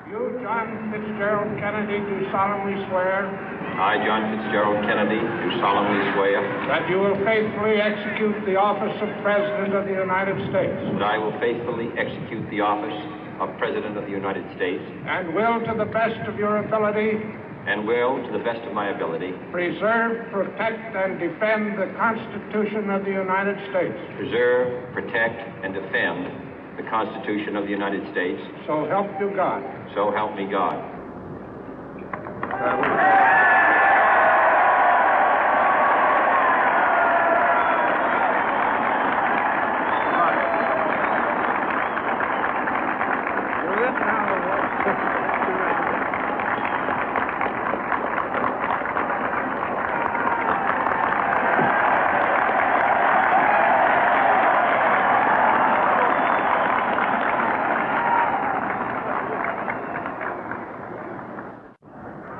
You, John Fitzgerald Kennedy, do solemnly swear I, John Fitzgerald Kennedy, do solemnly swear that you will faithfully execute the office of President of the United States that I will faithfully execute the office of President of the United States and will, to the best of your ability, and will, to the best of my ability, preserve, protect, and defend the Constitution of the United States. preserve, protect, and defend the Constitution of the United States. So help you God. So help me God.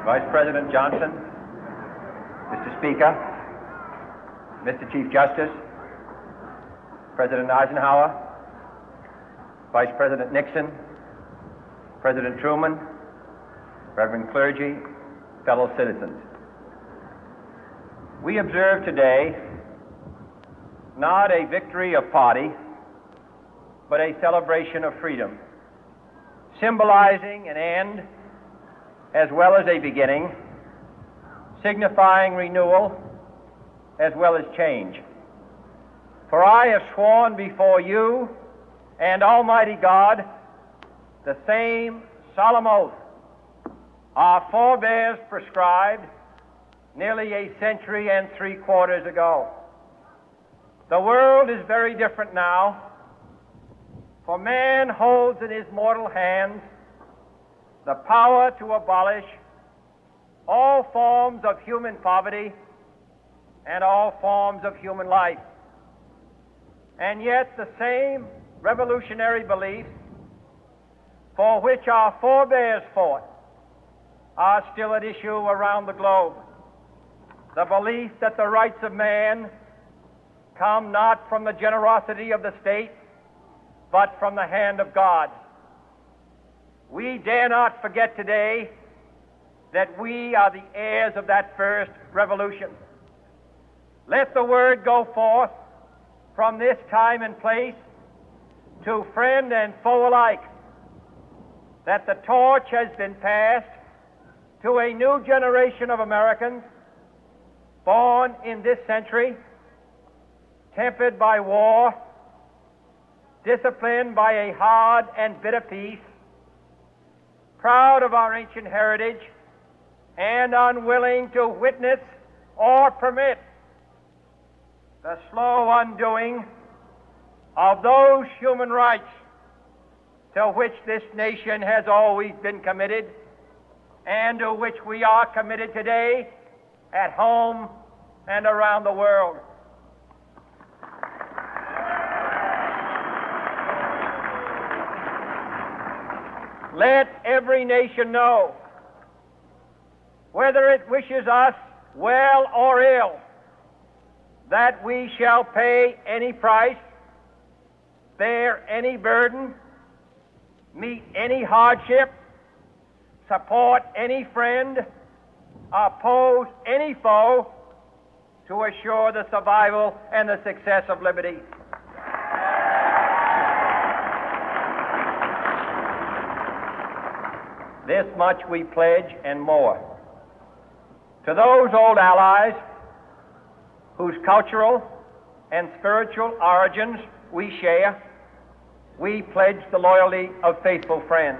Vice President Johnson, Mr. Speaker, Mr. Chief Justice, President Eisenhower, Vice President Nixon, President Truman, Reverend clergy, fellow citizens. We observe today not a victory of party, but a celebration of freedom, symbolizing an end as well as a beginning, signifying renewal as well as change. For I have sworn before you and Almighty God the same solemn oath our forebears prescribed nearly a century and 3/4 ago. The world is very different now, for man holds in his mortal hands the power to abolish all forms of human poverty and all forms of human life. And yet the same revolutionary beliefs for which our forebears fought are still at issue around the globe. The belief that the rights of man come not from the generosity of the state, but from the hand of God. We dare not forget today that we are the heirs of that first revolution. Let the word go forth from this time and place to friend and foe alike that the torch has been passed to a new generation of Americans born in this century, tempered by war, disciplined by a hard and bitter peace, proud of our ancient heritage, and unwilling to witness or permit the slow undoing of those human rights to which this nation has always been committed and to which we are committed today at home and around the world. Let every nation know, whether it wishes us well or ill, that we shall pay any price, bear any burden, meet any hardship, support any friend, oppose any foe to assure the survival and the success of liberty. This much we pledge and more. To those old allies whose cultural and spiritual origins we share, we pledge the loyalty of faithful friends.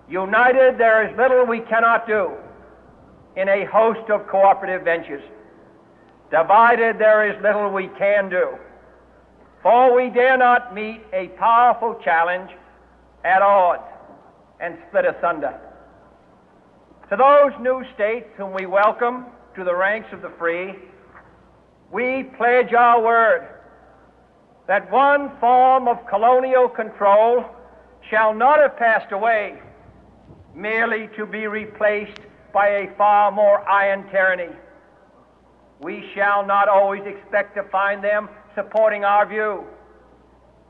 United, there is little we cannot do in a host of cooperative ventures. Divided, there is little we can do, for we dare not meet a powerful challenge at odds and split asunder. To those new states whom we welcome to the ranks of the free, we pledge our word that one form of colonial control shall not have passed away, merely to be replaced by a far more iron tyranny. We shall not always expect to find them supporting our view,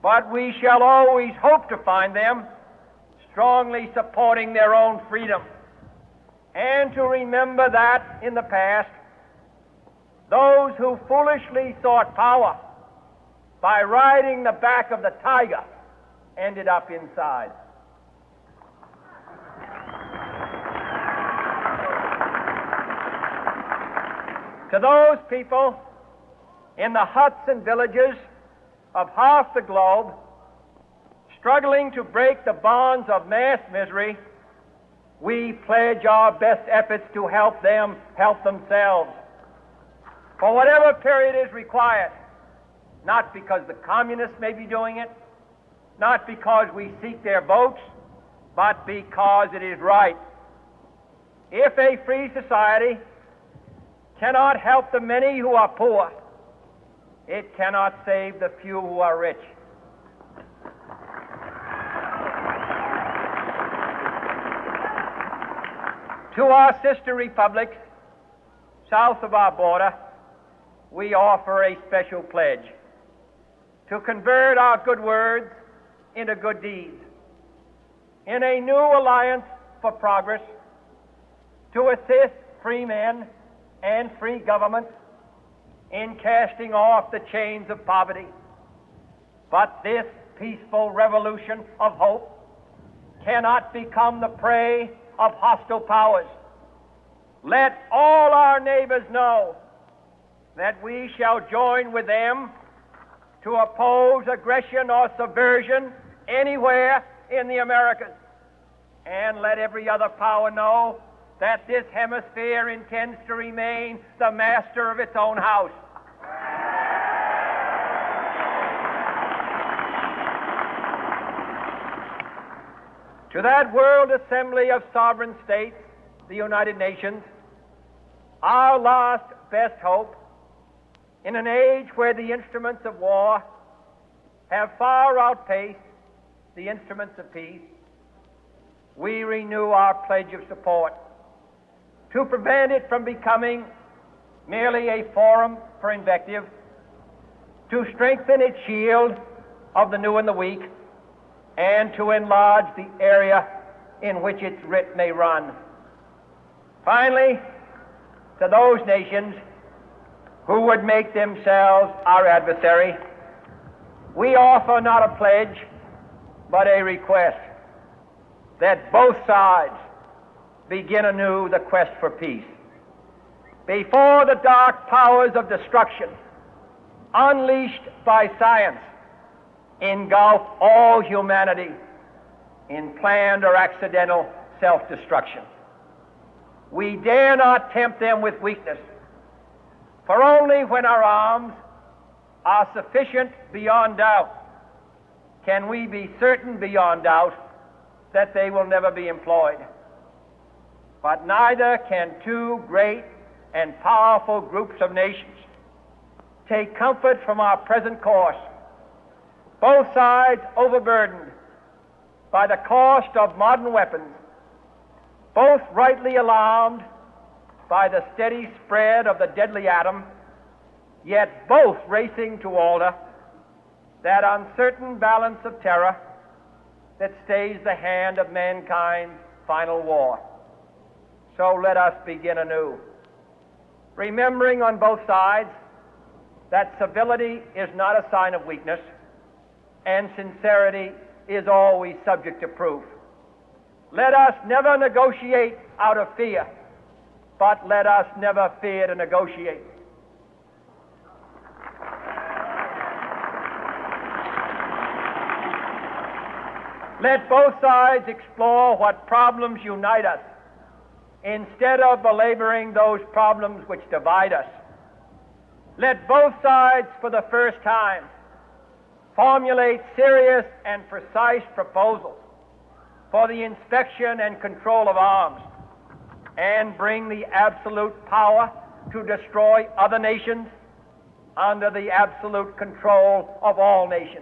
but we shall always hope to find them strongly supporting their own freedom, and to remember that in the past, those who foolishly sought power by riding the back of the tiger ended up inside. To those people in the huts and villages of half the globe struggling to break the bonds of mass misery, we pledge our best efforts to help them help themselves for whatever period is required, not because the communists may be doing it, not because we seek their votes, but because it is right. If a free society cannot help the many who are poor, it cannot save the few who are rich. To our sister republics south of our border, we offer a special pledge to convert our good words into good deeds, in a new alliance for progress, to assist free men and free governments in casting off the chains of poverty. But this peaceful revolution of hope cannot become the prey of hostile powers. Let all our neighbors know that we shall join with them to oppose aggression or subversion anywhere in the Americas. And let every other power know that this hemisphere intends to remain the master of its own house. To that World Assembly of Sovereign States, the United Nations, our last best hope, in an age where the instruments of war have far outpaced the instruments of peace, we renew our pledge of support to prevent it from becoming merely a forum for invective, to strengthen its shield of the new and the weak, and to enlarge the area in which its writ may run. Finally, to those nations who would make themselves our adversary, we offer not a pledge, but a request that both sides begin anew the quest for peace. Before the dark powers of destruction, unleashed by science, engulf all humanity in planned or accidental self-destruction, we dare not tempt them with weakness, for only when our arms are sufficient beyond doubt can we be certain beyond doubt that they will never be employed. But neither can two great and powerful groups of nations take comfort from our present course, both sides overburdened by the cost of modern weapons, both rightly alarmed by the steady spread of the deadly atom, yet both racing to alter that uncertain balance of terror that stays the hand of mankind's final war. So let us begin anew, remembering on both sides that civility is not a sign of weakness, and sincerity is always subject to proof. Let us never negotiate out of fear, but let us never fear to negotiate. Let both sides explore what problems unite us, instead of belaboring those problems which divide us. Let both sides, for the first time, formulate serious and precise proposals for the inspection and control of arms, and bring the absolute power to destroy other nations under the absolute control of all nations.